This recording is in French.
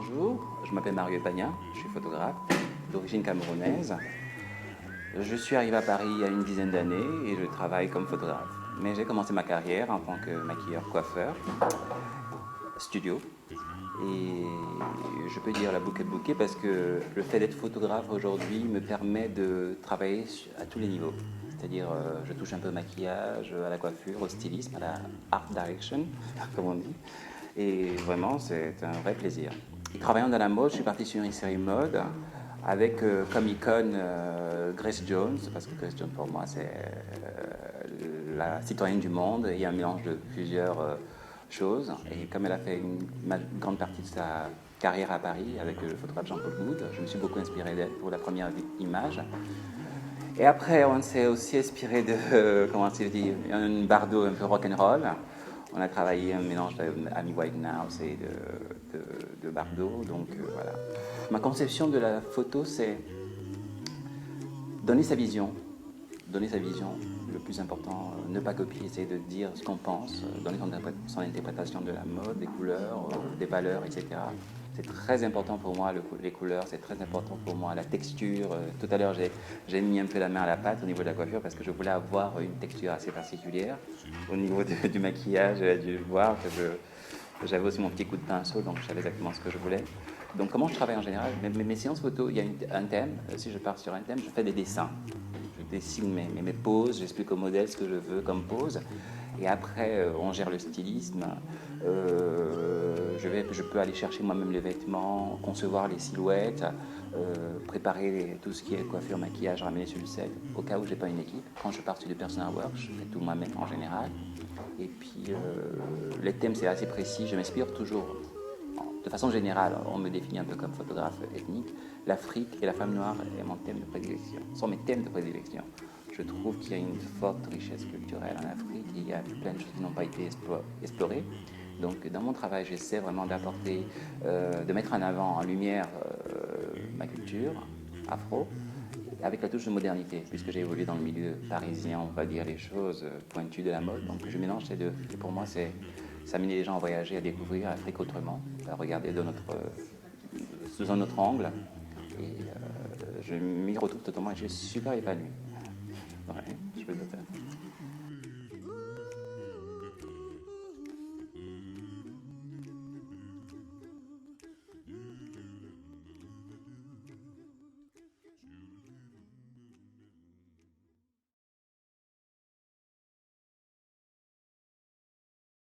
Bonjour, je m'appelle Mario Pagna, je suis photographe d'origine camerounaise. Je suis arrivé à Paris il y a une dizaine d'années et je travaille comme photographe. Mais j'ai commencé ma carrière en tant que maquilleur-coiffeur, studio. Et je peux dire la boucle bouquet parce que le fait d'être photographe aujourd'hui me permet de travailler à tous les niveaux. C'est-à-dire, je touche un peu au maquillage, à la coiffure, au stylisme, à la art direction, comme on dit. Et vraiment, c'est un vrai plaisir. Et travaillant dans la mode, je suis parti sur une série mode avec comme icône Grace Jones, parce que Grace Jones pour moi c'est la citoyenne du monde et un mélange de plusieurs choses. Et comme elle a fait une grande partie de sa carrière à Paris avec le photographe Jean-Paul Goude, je me suis beaucoup inspiré d'elle pour la première image. Et après, on s'est aussi inspiré de, comment se dit, un bardo un peu rock'n'roll. On a travaillé un mélange d'Amy Winehouse et de Bardot. Donc voilà. Ma conception de la photo, c'est donner sa vision. Donner sa vision, le plus important, ne pas copier, essayer de dire ce qu'on pense, donner son interprétation de la mode, des couleurs, des valeurs, etc. C'est très important pour moi, les couleurs, c'est très important pour moi, la texture. Tout à l'heure, j'ai mis un peu la main à la pâte au niveau de la coiffure parce que je voulais avoir une texture assez particulière. Au niveau du maquillage, j'ai dû voir que j'avais aussi mon petit coup de pinceau, donc je savais exactement ce que je voulais. Donc comment je travaille en général, mes séances photo, il y a un thème. Si je pars sur un thème, je fais des dessins. Je dessine mes poses, j'explique au modèle ce que je veux comme pose. Et après, on gère le stylisme. Je peux aller chercher moi-même les vêtements, concevoir les silhouettes, préparer tout ce qui est coiffure, maquillage, ramener sur le set. Au cas où j'ai pas une équipe, quand je pars sur du personal work, je fais tout moi-même en général. Et puis, les thèmes, c'est assez précis. Je m'inspire toujours. De façon générale, on me définit un peu comme photographe ethnique. L'Afrique et la femme noire sont mes thèmes de prédilection. Je trouve qu'il y a une forte richesse culturelle en Afrique. Il y a plein de choses qui n'ont pas été explorées. Donc, dans mon travail, j'essaie vraiment d'apporter, de mettre en avant, en lumière, ma culture afro, avec la touche de modernité, puisque j'ai évolué dans le milieu parisien, on va dire les choses pointues de la mode. Donc, je mélange ces deux. Et pour moi, c'est amener les gens à voyager, à découvrir l'Afrique autrement, à regarder sous un autre angle. Et je m'y retrouve totalement et je suis super épanoui. Ouais, je peux dire ça.